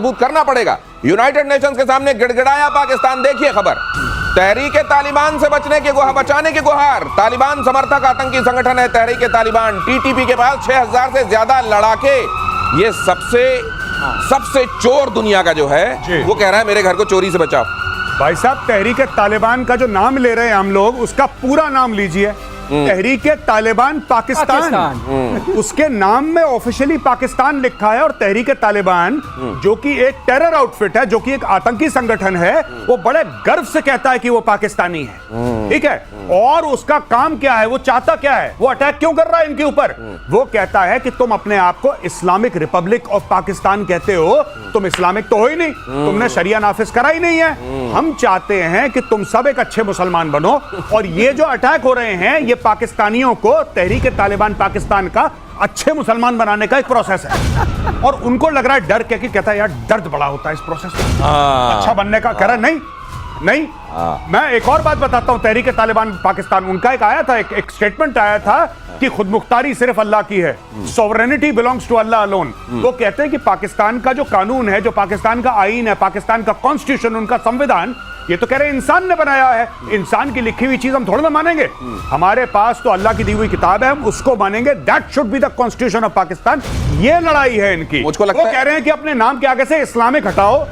मजबूत करना पड़ेगा। यूनाइटेड नेशंस के सामने गिड़गिड़ाया पाकिस्तान। देखिए खबर, तहरीके तालिबान से बचने की बचाने की गुहार। तालिबान समर्थक आतंकी संगठन है तहरीके तालिबान। टीटीपी के पास 6000 से ज्यादा लड़ाके। ये सबसे चोर दुनिया का जो है वो कह रहा है मेरे घर को चोरी से बचाओ। भाई साहब, तहरीके तालिबान का जो नाम ले रहे हैं हम लोग, उसका पूरा नाम लीजिए, तहरीके तालिबान पाकिस्तान। उसके नाम में ऑफिशियली पाकिस्तान लिखा है। और तहरीके तालिबान जो कि एक टेरर आउटफिट है, जो कि एक आतंकी संगठन है, वो बड़े गर्व से कहता है कि वो पाकिस्तानी है। ठीक है। और उसका काम क्या है, वो चाहता क्या है, वो अटैक क्यों कर रहा है इनके ऊपर? वो कहता है कि तुम अपने आप को इस्लामिक रिपब्लिक ऑफ पाकिस्तान कहते हो, तुम इस्लामिक तो हो ही नहीं, तुमने शरिया नाफिज करा ही नहीं है। हम चाहते हैं कि तुम सब एक अच्छे मुसलमान बनो। और ये जो अटैक हो रहे हैं, ये पाकिस्तानियों को तहरीके तालिबान पाकिस्तान का अच्छे मुसलमान बनाने का एक प्रोसेस है। और उनको लग रहा है डर, क्या कि कहता है यार दर्द बड़ा होता है इस प्रोसेस में, अच्छा बनने का। कह रहा नहीं नहीं। मैं एक और बात बताता हूं, तहरीके तालिबान पाकिस्तान, उनका एक आया था, एक स्टेटमेंट आया था कि खुदमुख्तारी सिर्फ अल्लाह की है, sovereignty belongs to Allah alone. वो कहते हैं कि पाकिस्तान का जो कानून है, जो पाकिस्तान का आईन है, पाकिस्तान का कॉन्स्टिट्यूशन, उनका संविधान, ये तो कह रहे हैं इंसान ने बनाया है। इंसान की लिखी हुई चीज हम थोड़ा ना मानेंगे। हमारे पास तो अल्लाह की दी हुई किताब है, हम उसको मानेंगे। That should be the constitution of Pakistan. ये लड़ाई है इनकी। मुझको लगता वो कह रहे हैं कि अपने नाम के आगे से इस्लामिक हटाओ,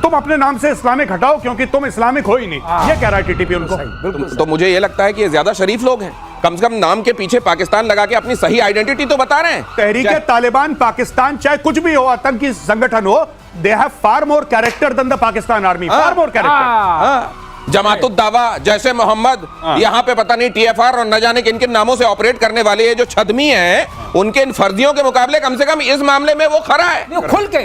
तुम अपने नाम से इस्लामिक हटाओ, क्योंकि तुम इस्लामिक हो ही नहीं। ये कह रहा है टीटीपी उनको। तो मुझे ये लगता है कि ये ज्यादा शरीफ लोग हैं, कम से कम नाम के पीछे पाकिस्तान लगा के अपनी सही आइडेंटिटी तो बता रहे हैं। तहरीके तालिबान पाकिस्तान चाहे कुछ भी हो, आतंकी संगठन हो, they have far more character than the Pakistan army, far more character. Jamaat ud Dawa, जैसे मोहम्मद, यहाँ पे पता नहीं टीएफआर और न जाने किन किन नामों से ऑपरेट करने वाले ये जो छदमी हैं, उनके इन फर्जियों के मुकाबले कम से कम इस मामले में वो खरा है। खुल के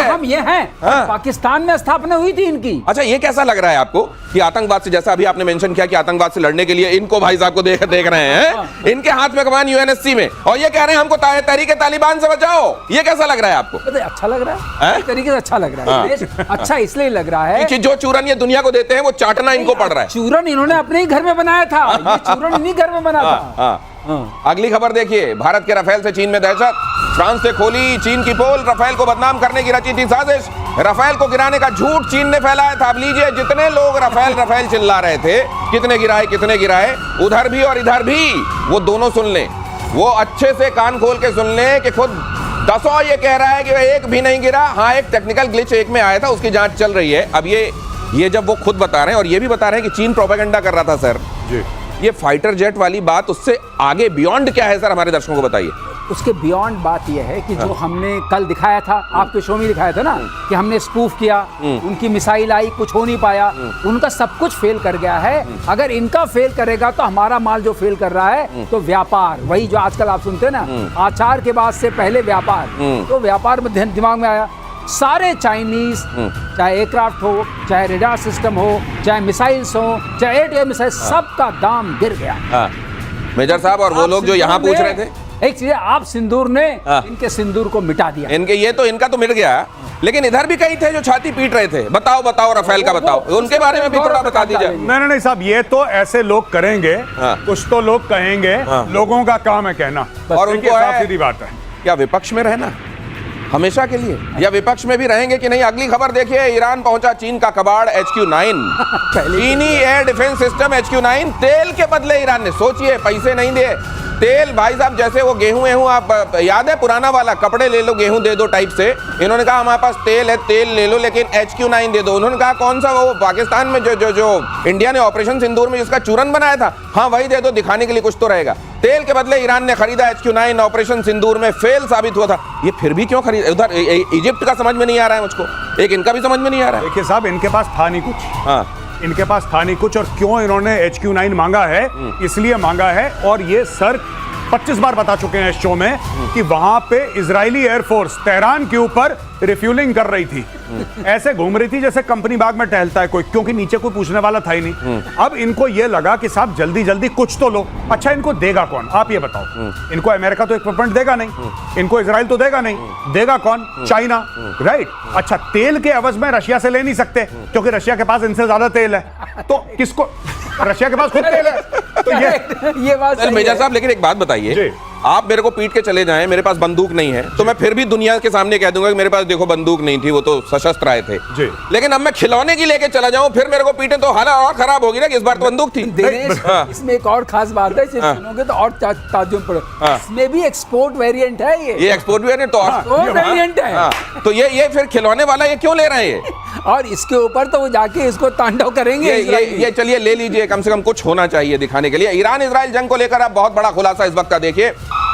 हम ये हैं। पाकिस्तान में स्थापना हुई थी इनकी। अच्छा, ये कैसा लग रहा है आपको कि आतंकवाद से, जैसा अभी आपने मेंशन किया कि आतंकवाद से लड़ने के लिए इनको भाई साहब को देख रहे हैं, इनके हाथ में कमान यूएनएससी में, और ये कह रहे हैं हमको तहरीके तालिबान से बचाओ। ये कैसा लग रहा है आपको? अच्छा लग रहा है, तरीके से अच्छा लग रहा है। अच्छा इसलिए लग रहा है कि जो चूरन ये दुनिया को देते हैं वो चाटना इनको पड़ रहा है। चूरन इन्होंने अपने ही घर में बनाया था, ये चूरन इन्हीं घर में बना था। अगली खबर देखिए, भारत के राफेल से चीन में दहशत। फ्रांस से खोली चीन की पोल, राफेल को बदनाम करने की रची थी साजिश। राफेल को गिराने का झूठ चीन ने फैलाया था। अब लीजिए, जितने लोग राफेल चिल्ला रहे थे, कितने गिराए, उधर भी और इधर भी, वो दोनों सुन लें, वो अच्छे से कान खोल के सुन लें कि खुद दसों ये कह रहा है कि एक भी नहीं गिरा। हाँ, एक टेक्निकल ग्लिच एक में आया था, उसकी जांच चल रही है। अब ये जब वो खुद बता रहे हैं और ये भी बता रहे हैं कि चीन प्रोपेगेंडा कर रहा था सर जी। ये फाइटर जेट वाली बात, उससे आगे बियॉन्ड क्या है सर, हमारे दर्शकों को बताइए। उसके बियॉन्ड बात यह है कि जो हमने कल दिखाया था, आपके शो में दिखाया था ना, कि हमने स्पूफ किया, उनकी मिसाइल आई, कुछ हो नहीं पाया, उनका सब कुछ फेल कर गया है। अगर इनका फेल करेगा तो हमारा माल जो फेल कर रहा है, तो व्यापार, वही जो आजकल आप सुनते हैं ना, आचार के बाद से पहले व्यापार, तो व्यापार में दिमाग में आया। सारे चाइनीज, चाहे एयरक्राफ्ट हो, चाहे रेडार सिस्टम हो, चाहे मिसाइल्स हो, चाहे एयर टू एयर मिसाइल, सबका दाम गिर गया। मेजर साहब, और वो लोग जो यहाँ पूछ रहे थे, एक चीज, आप सिंदूर ने इनके सिंदूर को मिटा दिया। इनका तो मिट गया, लेकिन इधर भी कई थे जो छाती पीट रहे थे। बताओ राफेल का बताओ, उनके बारे में भी थोड़ा बता दीजिए। नहीं साहब, ये तो ऐसे लोग करेंगे, कुछ तो लोग कहेंगे, लोगों का काम है कहना, और उनको सीधी बात है। क्या विपक्ष में रहना हमेशा के लिए, या विपक्ष में भी रहेंगे कि नहीं? अगली खबर देखिए, ईरान पहुंचा चीन का कबाड़ HQ-9। चीनी एयर डिफेंस सिस्टम HQ-9 तेल के बदले ईरान ने, सोचिए, पैसे नहीं दिए, तेल। भाई साहब, जैसे वो गेहूं, आप याद है पुराना वाला, कपड़े ले लो गेहूं दे दो टाइप से। इन्होंने कहा हमारे पास तेल है, तेल ले लो, लेकिन HQ-9 दे दो। उन्होंने कहा कौन सा, वो पाकिस्तान में जो इंडिया ने ऑपरेशन सिंदूर में जिसका चूरन बनाया था, हाँ वही दे दो, दिखाने के लिए कुछ तो रहेगा। तेल के बदले ईरान ने खरीदा HQ-9, ऑपरेशन सिंदूर में फेल साबित हुआ था। ये फिर भी क्यों खरीदा? उधर इजिप्ट का समझ में नहीं आ रहा है मुझको, एक इनका भी समझ में नहीं आ रहा है। देखिए साहब, इनके पास था नहीं कुछ, इनके पास था नहीं कुछ। और क्यों इन्होंने HQ-9 मांगा है? इसलिए मांगा है, और ये सर 25 बार बता चुके हैं इस शो में, कि वहां पे इजरायली एयरफोर्स तेहरान के ऊपर रिफ्यूलिंग कर रही थी। ऐसे घूम रही थी जैसे कंपनी बाग में टहलता है कोई, क्योंकि नीचे कोई पूछने वाला था ही नहीं। अब इनको ये लगा कि साहब जल्दी जल्दी कुछ तो लो। अच्छा, इनको देगा कौन, आप ये बताओ? इनको अमेरिका तो इक्विपमेंट देगा नहीं, इनको इजराइल तो देगा नहीं, देगा कौन? China, right. अच्छा, तेल के एवज में रशिया से ले नहीं सकते, क्योंकि रशिया के पास इनसे ज्यादा तेल है, तो किसको? रशिया के पास खुद तेल है। तो ये बात मेजर साहब, लेकिन एक बात बताइए आप मेरे को पीट के चले जाएं, मेरे पास बंदूक नहीं है, तो मैं फिर भी दुनिया के सामने कह दूंगा कि मेरे पास देखो बंदूक नहीं थी, वो तो सशस्त्र आए थे जी। लेकिन अब मैं खिलौने की लेके चला जाऊं फिर मेरे को पीटे तो हालत और खराब होगी ना कि इस बार तो बंदूक थी। दिनेश, हाँ। इसमें एक और खास बात है, इसे सुनोगे तो और ताज्जुब पड़े, हाँ। इसमें भी एक्सपोर्ट वेरिएंट है ये एक्सपोर्ट भी है तो एक्सपोर्ट वेरिएंट है। हाँ, तो ये फिर खिलौने वाला ये क्यों ले रहे हैं ये? और इसके ऊपर तो वो जाके इसको तांडव करेंगे ये चलिए ले लीजिए, कम से कम कुछ होना चाहिए दिखाने के लिए। ईरान इजराइल जंग को लेकर अब बहुत बड़ा खुलासा इस वक्त का देखिए।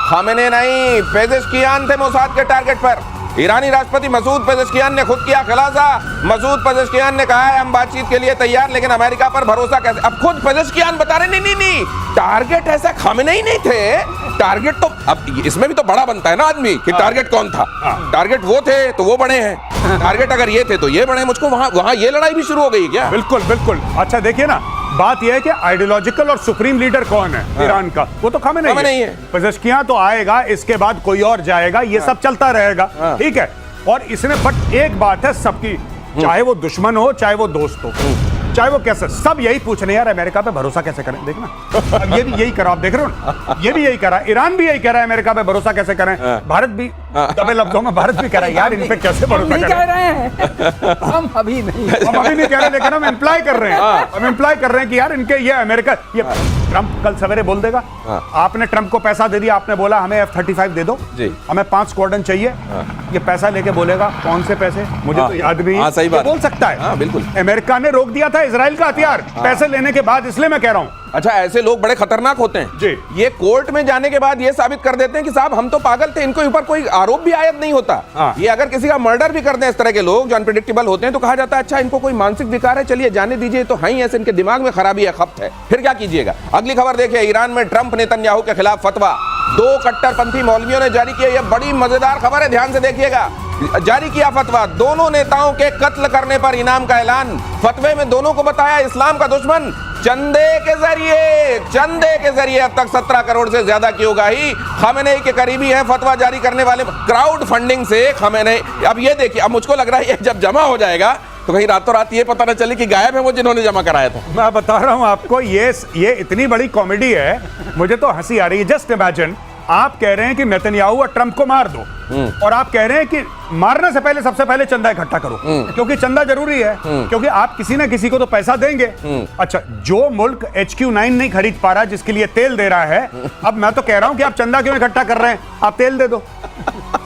खामेनेई नहीं, पेजेश्कियान थे मोसाद के टारगेट पर। ईरानी राष्ट्रपति मसूद पेजेश्कियान ने खुद किया खुलासा। मसूद पेजेश्कियान ने कहा है हम बातचीत के लिए तैयार, लेकिन अमेरिका पर भरोसा कैसे? अब खुद पेजेश्कियान बता रहे नहीं, टारगेट ऐसा खामेनेई नहीं थे, टारगेट तो अब इसमें भी तो बड़ा बनता है ना आदमी कि टारगेट कौन था। टारगेट वो थे तो वो बड़े हैं, टारगेट अगर ये थे तो ये बड़े हैं। मुझको वहां ये लड़ाई भी शुरू हो गई क्या? बिल्कुल बिल्कुल। अच्छा देखिए ना, बात यह है कि आइडियोलॉजिकल और सुप्रीम लीडर कौन है ईरान का, वो तो खामेनेई है। पेजेश्कियान तो आएगा, इसके बाद कोई और जाएगा, ये सब चलता रहेगा, ठीक है। और इसने बट एक बात है सबकी, चाहे वो दुश्मन हो चाहे वो दोस्त हो, चाहे वो कैसे, सब यही पूछ रहे हैं यार अमेरिका पे भरोसा कैसे करें। देखना अब ये भी यही करा, आप देख रहे हो ना, ये भी यही करा, ईरान भी यही कह रहा है अमेरिका पे भरोसा कैसे करें, भारत भी दबे लफ्जों में भारत भी कह रहा है यार इन पे कैसे भरोसा करें। कह रहे हैं हम अभी नहीं कह रहे, लेकिन हम इम्प्लाई कर रहे हैं, हम इम्प्लाई कर रहे हैं कि यार इनके ये अमेरिका, ये ट्रंप कल सवेरे बोल देगा, आपने ट्रंप को पैसा दे दिया, आपने बोला हमें F-35 दे दो, हमें 5 स्क्वाड्रन चाहिए, ये पैसा लेके बोलेगा कौन से पैसे मुझे तो याद नहीं, सही बात बोल सकता है। बिल्कुल, अमेरिका ने रोक दिया था इजराइल का हथियार पैसे लेने के बाद, इसलिए मैं कह रहा हूं। अच्छा, ऐसे लोग बड़े खतरनाक होते हैं जी। ये कोर्ट में जाने के बाद ये साबित कर देते हैं कि साहब हम तो पागल थे, इनको ऊपर कोई आरोप भी आयद नहीं होता। ये अगर किसी का मर्डर भी कर दें इस तरह के लोग जो अनप्रेडिक्टेबल होते हैं तो कहा जाता है अच्छा इनको कोई मानसिक विकार है, चलिए जाने दीजिए, तो है ही ऐसे, इनके दिमाग में खराबी है, खप्त है, फिर क्या कीजिएगा। अगली खबर देखिए, ईरान में ट्रंप नेतन्याहू के खिलाफ फतवा, 2 कट्टरपंथी मौलवियों ने जारी किया। यह बड़ी मजेदार खबर है, ध्यान से देखिएगा। जारी किया फतवा, दोनों नेताओं के कत्ल करने पर इनाम का ऐलान। फतवे में दोनों को बताया इस्लाम का दुश्मन। चंदे के जरिए अब तक 17 करोड़ से ज्यादा की उगाही। खामेनेई के करीबी हैं फतवा जारी करने वाले, क्राउड फंडिंग से खामेनेई। अब ये देखिए, अब मुझको लग रहा है जब जमा हो जाएगा तो कहीं रातों रात ये पता न चले कि गायब है वो जिन्होंने जमा कराया था। मैं बता रहा हूं आपको, ये इतनी बड़ी कॉमेडी है, मुझे तो हंसी आ रही है। जस्ट इमेजिन, आप कह रहे हैं कि नेतन्याहू और ट्रंप को मार दो, और आप कह रहे हैं कि मारने से पहले सबसे पहले चंदा इकट्ठा करो, क्योंकि चंदा जरूरी है, क्योंकि आप किसी ना किसी को तो पैसा देंगे। अच्छा, जो मुल्क HQ9 नहीं खरीद पा रहा, जिसके लिए तेल दे रहा है, अब मैं तो कह रहा हूं कि आप चंदा क्यों इकट्ठा कर रहे हैं, आप तेल दे दो,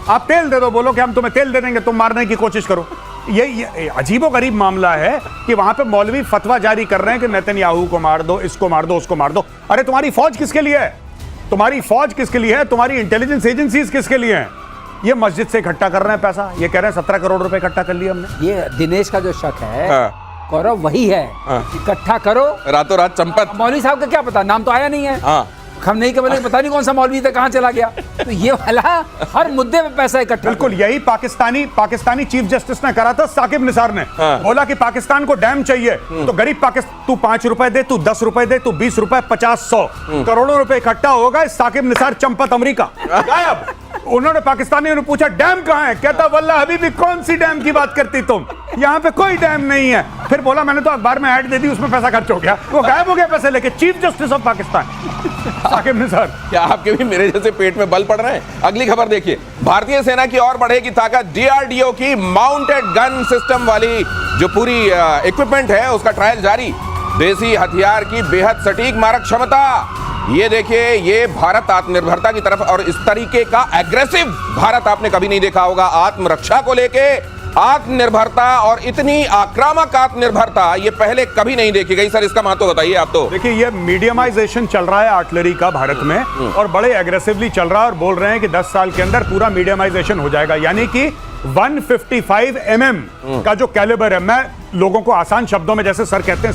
आप तेल दे दो, बोलो कि हम तुम्हें तेल दे देंगे, तुम मारने की कोशिश करो। ये अजीबोगरीब मामला है कि वहां पे मौलवी फतवा जारी कर रहे हैं कि नेतन्याहू को मार दो, इसको मार दो, उसको मार दो। अरे तुम्हारी फौज किसके लिए है, तुम्हारी फौज किसके लिए है, तुम्हारी इंटेलिजेंस एजेंसीज किसके लिए हैं? ये मस्जिद से इकट्ठा कर रहे हैं पैसा, ये कह रहे हैं 17 करोड़ रुपए इकट्ठा कर लिया हमने। ये दिनेश का जो शक है गौरव वही है, इकट्ठा करो रातों रात चंपत। मौलवी साहब का क्या पता, नाम तो आया नहीं है, खामेनेई के पता नहीं कौन सा मौलवी था, कहां चला गया। तो ये वाला हर मुद्दे पे पैसा इकट्ठा, बिल्कुल यही पाकिस्तानी चीफ जस्टिस ने करा था, साकिब निसार ने बोला कि पाकिस्तान को डैम चाहिए, तो गरीब पाकिस्तान, तू 5 रुपए दे, तू 10 रुपए दे, तू 20 रुपए, 50, 100 करोड़ों रुपए इकट्ठा होगा। साकिब निसार चंपत अमेरिका गायब। उन्होंने पाकिस्तानियों ने पूछा डैम कहां है, कहता वल्ला हबीबी कौन सी डैम की बात करती तुम, यहाँ पे कोई डैम नहीं है। फिर बोला मैंने तो अखबार में ऐड दे दी, उसमें पैसा खर्च हो गया, वो गायब हो गया पैसे लेके। Chief justice of Pakistan Saqib Nisar. क्या आपके भी मेरे जैसे पेट में बल पड़ रहे हैं? अगली खबर देखिए, भारतीय सेना की और बढ़ेगी ताकत। DRDO की माउंटेड गन सिस्टम वाली जो पूरी इक्विपमेंट है उसका ट्रायल जारी। देसी हथियार की बेहद सटीक मारक क्षमता, ये देखिए, ये भारत आत्मनिर्भरता की तरफ, और इस तरीके का एग्रेसिव भारत आपने कभी नहीं देखा होगा। आत्मरक्षा को लेके आत्मनिर्भरता, और इतनी आक्रामक आत्मनिर्भरता ये पहले कभी नहीं देखी गई। सर इसका महत्व बताइए आप तो। देखिए, ये मीडियमाइजेशन चल रहा है आर्टिलरी का भारत में, और बड़े एग्रेसिवली चल रहा है, और बोल रहे हैं कि 10 साल के अंदर पूरा मीडियमाइजेशन हो जाएगा, यानी कि 155 mm का जो कैलिबर है, मैं लोगों को आसान शब्दों में जैसे सर कहते हैं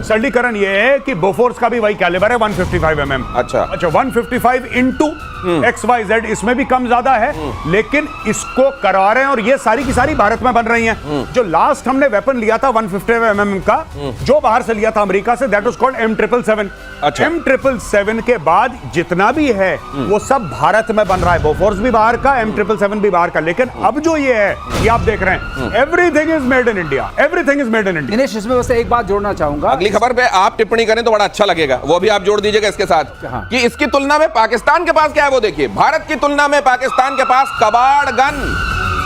सरलीकरण ये है कि बोफोर्स का भी वही कैलिबर है 155 mm। अच्छा 155 इंटू XYZ, इसमें भी कम ज्यादा है, लेकिन इसको करवा रहे हैं, और ये सारी की सारी भारत में बन रही हैं। जो लास्ट हमने वेपन लिया था 155 mm का, जो बाहर से लिया था अमेरिका से, दैट वाज कॉल्ड M777। अच्छा, M777 के बाद जितना भी है वो सब भारत में बन रहा है। बोफोर्स भी बाहर का, M777 भी बाहर का, लेकिन अब जो ये है, ये आप देख रहे हैं, everything is made in India, everything is made in India. Dinesh, इसमें बस एक बात जोड़ना चाहूंगा। अगली खबर पे आप टिप्पणी करें तो बड़ा अच्छा लगेगा, वो भी आप जोड़ दीजिएगा इसके साथ हाँ। कि इसकी तुलना में पाकिस्तान के पास क्या है वो देखिए। भारत की तुलना में पाकिस्तान के पास कबाड़ गन,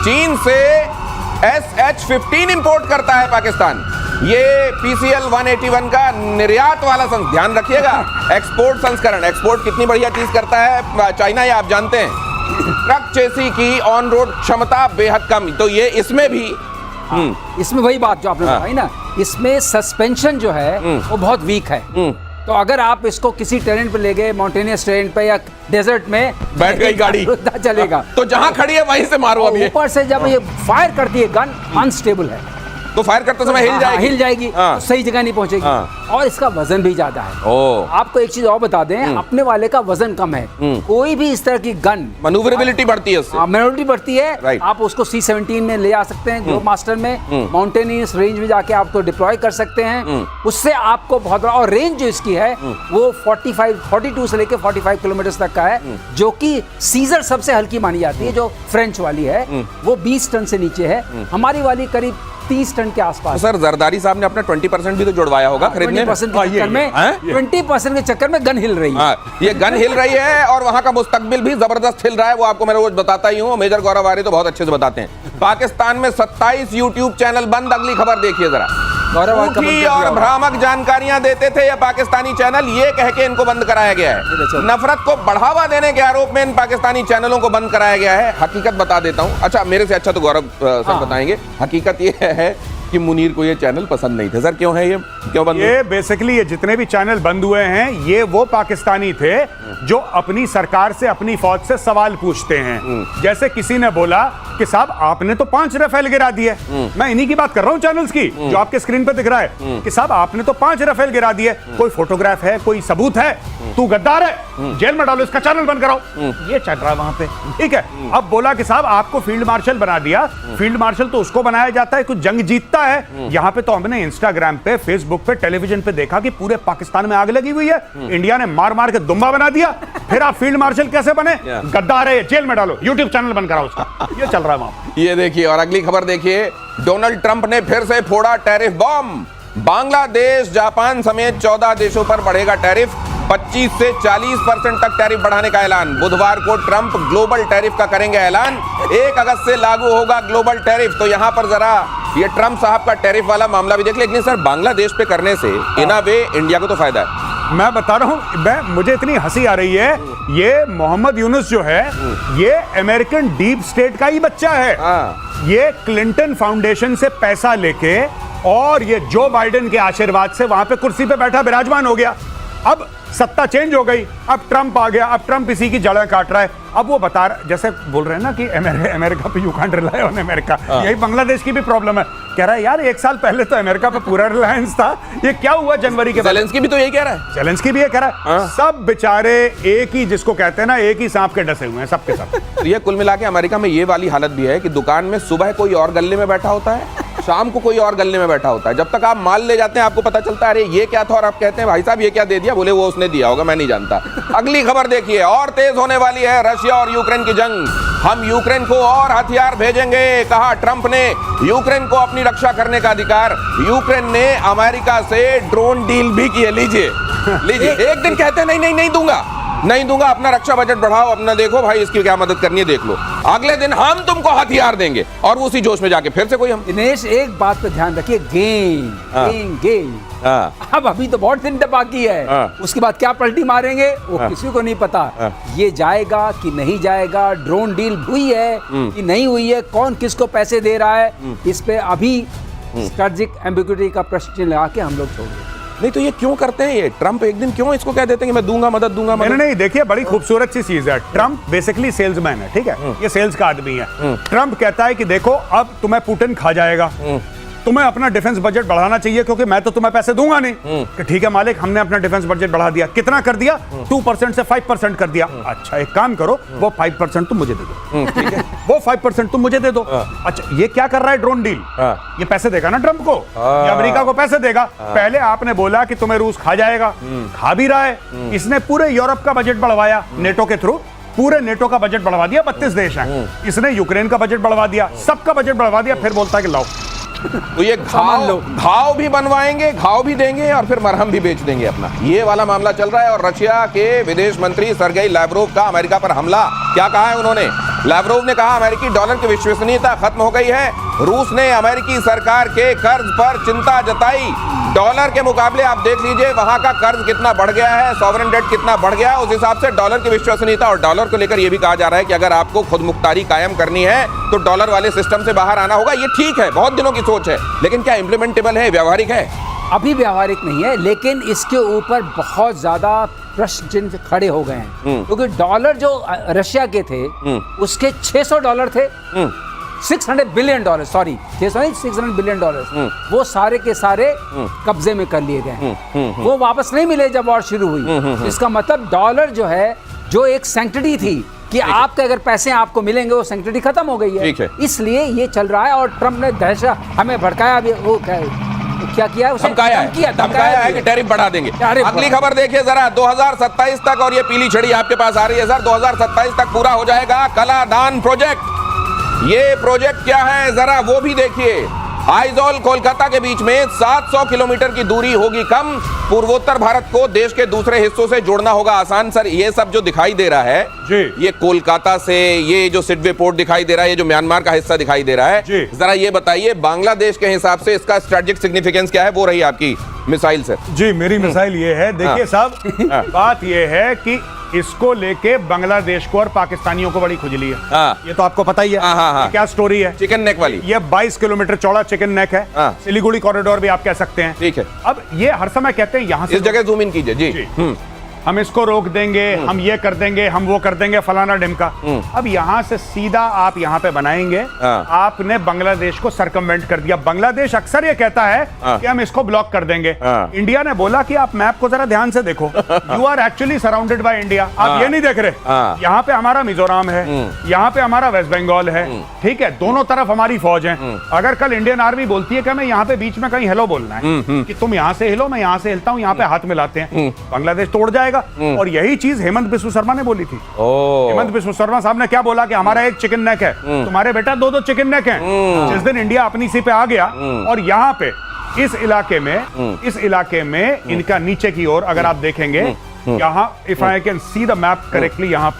चीन से SH-15 इंपोर्ट करता है पाकिस्तान। ये PCL 181 का निर्यात वाला ध्यान रखिएगा, एक्सपोर्ट संस्करण। एक्सपोर्ट कितनी बढ़िया चीज करता है चाइना, ये आप जानते हैं। ट्रक चेसी की ऑन रोड क्षमता बेहद कम, तो ये इसमें भी इसमें वही बात जो आपने बताई ना, इसमें सस्पेंशन जो है वो बहुत वीक है। तो अगर आप इसको किसी टेरेन पे ले गए, माउंटेनियस टेरेन पे या डेजर्ट में, बैठ गई गाड़ी चलेगा तो जहां खड़ी है वहीं से मारो। अभी ऊपर से जब ये फायर करती है गन, अनस्टेबल है तो फायर करते समय हिल जाएगी, तो सही जगह नहीं पहुंचेगी। और इसका वजन भी ज्यादा है। आपको एक चीज और बता दें, अपने वाले का वजन कम है। कोई भी इस तरह की गन, मैन्यूवरेबिलिटी बढ़ती है उससे, मैन्यूवरेबिलिटी बढ़ती है। Right. आप उसको C-17 में ले आ सकते हैं, ग्लोब मास्टर में, माउंटेनियस रेंज में जाके आप तो डिप्लॉय कर सकते हैं। उससे आपको बहुत बड़ा, और रेंज जो इसकी है वो 42 से लेकर 45 किलोमीटर तक का है, जो कि सीजर सबसे हल्की मानी जाती है, जो फ्रेंच वाली है वो 20 टन से नीचे है। हमारी वाली करीब 30 टन के आसपास। सर जरदारी साहब ने अपना 20% भी तो जुड़वाया होगा खरीदने में। 20% के चक्कर में गन हिल रही है। ये गन हिल रही है और वहां का मुस्तकबिल भी जबरदस्त हिल रहा है, वो आपको मैं रोज बताता ही हूँ। मेजर गौरव आर्य तो बहुत अच्छे से बताते हैं। पाकिस्तान में 27 यूट्यूब चैनल बंद। अगली खबर देखिए जरा। झूठी और भ्रामक जानकारियां देते थे ये पाकिस्तानी चैनल, ये कह के इनको बंद कराया गया है। नफरत को बढ़ावा देने के आरोप में इन पाकिस्तानी चैनलों को बंद कराया गया है। हकीकत बता देता हूं, अच्छा मेरे से अच्छा तो गौरव सर बताएंगे। हकीकत ये है कि मुनीर को ये चैनल पसंद नहीं थे। सर क्यों है ये, क्यों बंद? ये बेसिकली ये जितने भी चैनल बंद हुए हैं, ये वो पाकिस्तानी थे जो अपनी सरकार से, अपनी फौज से सवाल पूछते हैं। जैसे किसी ने बोला कि साहब आपने तो 5 राफेल गिरा दिए। मैं इन्हीं की बात कर रहा हूं चैनल्स की, जो आपके स्क्रीन पे दिख रहा है कि साहब आपने तो 5 राफेल गिरा दिए। कोई फोटोग्राफ है, कोई सबूत है, तू गद्दार है, जेल में डालो, इसका चैनल बंद कराओ। ये चल रहा है वहां पे, ठीक है। अब बोला कि साहब आपको फील्ड मार्शल बना दिया। फील्ड मार्शल तो उसको बनाया जाता है कुछ जंग जीतता है। यहाँ पे तो हमने इंस्टाग्राम पे, फेसबुक पे, टेलीविजन पे देखा कि पूरे पाकिस्तान में आग लगी हुई है। इंडिया ने मार मार के दुम्बा बना दिया। फिर आप फील्ड मार्शल कैसे बने? गद्दार है, जेल में डालो, यूट्यूब चैनल बंद कराओ उसका। ये चल रहा है वहां। ये देखिए, और अगली खबर देखिए। डोनाल्ड ट्रंप ने फिर से फोड़ा टैरिफ बॉम्ब। बांग्लादेश, जापान समेत 14 देशों पर बढ़ेगा टैरिफ। 25 से 40% तक टैरिफ बढ़ाने का ऐलान। बुधवार को ट्रंप ग्लोबल टैरिफ का करेंगे ऐलान। 1 अगस्त से लागू होगा ग्लोबल टैरिफ। तो यहां पर जरा ये ट्रंप साहब का टैरिफ वाला मामला भी देख ले। लेकिन सर बांग्लादेश पे करने से इन अ वे इंडिया को तो फायदा है। मैं बता रहा हूं, मुझे इतनी हंसी आ रही है। ये मोहम्मद यूनुस जो है, ये अमेरिकन डीप स्टेट का ही बच्चा है। ये क्लिंटन फाउंडेशन से पैसा लेके और ये जो बाइडेन के आशीर्वाद से वहां पे कुर्सी पे बैठा विराजमान हो गया। अब सत्ता चेंज हो गई, अब ट्रंप आ गया, अब ट्रंप इसी की जड़ें काट रहा है। अब वो बता रहा, जैसे बोल रहे हैं ना कि अमेरिका पे you can't rely on America, यही बांग्लादेश की भी प्रॉब्लम है। कह रहा है यार 1 साल पहले तो अमेरिका पे पूरा रिलायंस था, ये क्या हुआ जनवरी के? ज़ेलेंस्की भी तो यही कह रहा है। ज़ेलेंस्की भी ये कह रहा है। सब बेचारे एक ही, जिसको कहते हैं ना, एक ही सांप के डसे हुए हैं सबके सब। ये कुल मिला के अमेरिका में ये वाली हालत भी है कि दुकान में सुबह कोई और गल्ले में बैठा होता है, शाम को कोई और गल्ले में बैठा होता है। जब तक आप माल ले जाते हैं आपको पता चलता है अरे ये क्या था, और आप कहते हैं भाई साहब ये क्या दे दिया, बोले वो उसने दिया होगा, मैं नहीं जानता। अगली खबर देखिए। और तेज होने वाली है रशिया और यूक्रेन की जंग। हम यूक्रेन को और हथियार भेजेंगे, कहा ट्रंप ने। यूक्रेन को अपनी रक्षा करने का अधिकार। यूक्रेन ने अमेरिका से ड्रोन डील भी की है। लीजिए लीजिए। एक दिन कहते हैं नहीं दूंगा, अपना रक्षा बजट बढ़ाओ, अपना देखो भाई इसकी क्या मदद करनी है देख लो। अगले दिन हम तुमको हथियार देंगे, और उसी जोश में जाके फिर से कोई हम। दिनेश एक बात पे ध्यान रखिए, गेम अब अभी तो बहुत दिन बाकी है। उसके बाद क्या पलटी मारेंगे वो किसी को नहीं पता। ये जाएगा कि नहीं जाएगा, ड्रोन डील हुई है कि नहीं हुई है, कौन किसको पैसे दे रहा है, इस पे अभी स्ट्रेटेजिक एम्बिग्युइटी का प्रश्न लगा के हम लोग छोड़ देते। नहीं तो ये क्यों करते हैं? ये ट्रंप एक दिन क्यों इसको कह देते हैं कि मैं दूंगा मदद। नहीं, देखिए बड़ी खूबसूरत सी चीज है। ट्रंप बेसिकली सेल्समैन है, ठीक है, ये सेल्स का आदमी है। ट्रंप कहता है कि देखो अब तुम्हें पुतिन खा जाएगा, तुम्हें अपना डिफेंस बजट बढ़ाना चाहिए क्योंकि मैं तो तुम्हें पैसे दूंगा नहीं। कि ठीक है मालिक, हमने अपना डिफेंस बजट बढ़ा दिया। कितना कर दिया? 2% से 5% कर दिया। अच्छा एक काम करो, वो 5% तुम मुझे दे दो। ठीक है, वो 5% तुम मुझे दे दो। अच्छा ये क्या कर रहा है ड्रोन डील? ये पैसे देगा ना ट्रंप को, ये अमेरिका को पैसे देगा। पहले आपने बोला कि तुम्हें रूस खा जाएगा, खा भी रहा है। इसने पूरे यूरोप का बजट बढ़वाया नेटो के थ्रू, पूरे नेटो का बजट बढ़वा दिया। 32 देश हैं। इसने यूक्रेन का बजट बढ़वा दिया, सबका बजट बढ़वा दिया। फिर बोलता है कि लाओ तो ये घाव भी बनवाएंगे, घाव भी देंगे और फिर मरहम भी बेच देंगे अपना। ये वाला मामला चल रहा है। और रशिया के विदेश मंत्री सर्गेई लैवरोव का अमेरिका पर हमला, क्या कहा है उन्होंने? लैवरोव ने कहा अमेरिकी डॉलर की विश्वसनीयता खत्म हो गई है। रूस ने अमेरिकी सरकार के कर्ज पर चिंता जताई। डॉलर के मुकाबले आप देख लीजिए वहां का कर्ज कितना बढ़ गया है, सॉवरेन डेट कितना बढ़ गया है, उस हिसाब से डॉलर की विश्वसनीयता। और डॉलर को लेकर यह भी कहा जा रहा है कि अगर आपको खुद मुख्तारी कायम करनी है तो डॉलर वाले सिस्टम से बाहर आना होगा। ये ठीक है, बहुत दिनों की सोच है, लेकिन क्या इंप्लीमेंटेबल है, व्यावहारिक है? अभी व्यावहारिक नहीं है, लेकिन इसके ऊपर बहुत ज्यादा प्रश्न चिन्ह खड़े हो गए हैं। क्योंकि डॉलर जो रशिया के थे उसके $600 थे, $600 बिलियन, सॉरी 600 बिलियन डॉलर, वो सारे के सारे कब्जे में कर लिए गए। वो वापस नहीं मिले जब वॉर शुरू हुई। इसका मतलब डॉलर जो है, जो एक सैंक्टिटी थी कि आपके अगर पैसे आपको मिलेंगे, वो सैंक्टिटी खत्म हो गई है। इसलिए ये चल रहा है। और ट्रम्प ने दहशत हमें भड़काया भी, वो क्या किया, धमकाया है कि टैरिफ बढ़ा देंगे। अगली खबर देखिए जरा, 2027 तक, और ये पीली छड़ी आपके पास आ रही है सर, 2027 तक पूरा हो जाएगा कलादान प्रोजेक्ट। ये प्रोजेक्ट क्या है जरा वो भी देखिए। आइजॉल कोलकाता के बीच में 700 किलोमीटर की दूरी होगी कम। पूर्वोत्तर भारत को देश के दूसरे हिस्सों से जोड़ना होगा आसान। सर ये सब जो दिखाई दे रहा है जी, ये कोलकाता से, ये जो सिडवे पोर्ट दिखाई दे रहा है, ये जो म्यांमार का हिस्सा दिखाई दे रहा है, जरा ये बताइए बांग्लादेश के हिसाब से इसका स्ट्रेटेजिक सिग्निफिकेंस क्या है? वो रही आपकी मिसाइल सर। जी, मेरी मिसाइल ये है, देखिए साहब, बात ये है कि इसको लेके बांग्लादेश को और पाकिस्तानियों को बड़ी खुजली है। ये तो आपको पता ही है। क्या स्टोरी है? चिकन नेक वाली। ये 22 किलोमीटर चौड़ा चिकन नेक है। सिलीगुड़ी कॉरिडोर भी आप कह सकते हैं। ठीक है। अब ये हर समय कहते हैं यहाँ से इस जगह जूम इन कीजिए जी। हम इसको रोक देंगे, हम ये कर देंगे, हम वो कर देंगे, फलाना ढिमका। अब यहाँ से सीधा आप यहाँ पे बनाएंगे। आपने बांग्लादेश को सरकमवेंट कर दिया। बांग्लादेश अक्सर ये कहता है कि हम इसको ब्लॉक कर देंगे। इंडिया ने बोला कि आप मैप को जरा ध्यान से देखो, you are actually surrounded by India. आप ये नहीं देख रहे, यहाँ पे हमारा मिजोरम है, यहाँ पे हमारा वेस्ट बंगाल है, ठीक है, दोनों तरफ हमारी फौज है। अगर कल इंडियन आर्मी बोलती है कि हमें यहाँ पे बीच में कहीं हेलो बोलना है, कि तुम यहाँ से हिलो, मैं यहाँ से हिलता हूँ, यहाँ पे हाथ मिलाते हैं, बांग्लादेश तोड़ जाएगा। और यही चीज हेमंत बिस्व शर्मा ने बोली थी। हेमंत बिस्व शर्मा साहब ने क्या बोला कि हमारा एक चिकन नेक है, तुम्हारे बेटा 2-2 चिकन नेक हैं। जिस दिन इंडिया अपनी सी पे आ गया और यहाँ पे इस इलाके में इनका नीचे की ओर अगर आप देखेंगे, यहाँ if I can see the map correctly, यहाँ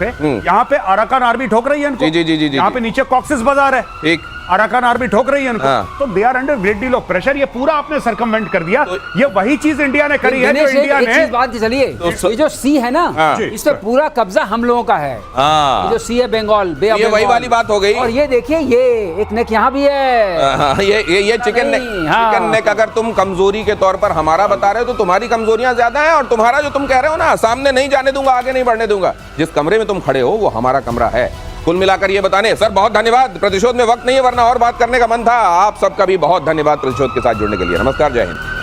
पे अराकान आर्मी ठोक रही है इनको। यहाँ पे नीचे कॉक्सिस बाजार है, एक अराकान आर्मी ठोक रही है इनको। तो they are under great deal of pressure. ये पूरा आपने सरकमवेंट कर दिया। ये वही चीज इंडिया ने करी है जो इंडिया ने। बात चलिए, ये जो सी है ना, इस पे पूरा कब्जा हम लोगों का है। ये जो सी है बंगाल, ये वही वाली बात हो गई। और ये देखिए, ये एक नेक यहाँ भी है। ये चिकन नेक अगर तुम कमजोरी के तौर पर हमारा बता रहे हो तो तुम्हारी कमजोरियां ज्यादा है। और तुम्हारा जो तुम कह रहे हो ना, सामने नहीं जाने दूंगा, आगे नहीं बढ़ने दूंगा, जिस कमरे में तुम खड़े हो वो हमारा कमरा है। कुल मिलाकर ये बताने सर बहुत धन्यवाद। प्रतिशोध में वक्त नहीं है, वरना और बात करने का मन था। आप सबका भी बहुत धन्यवाद प्रतिशोध के साथ जुड़ने के लिए। नमस्कार, जय हिंद।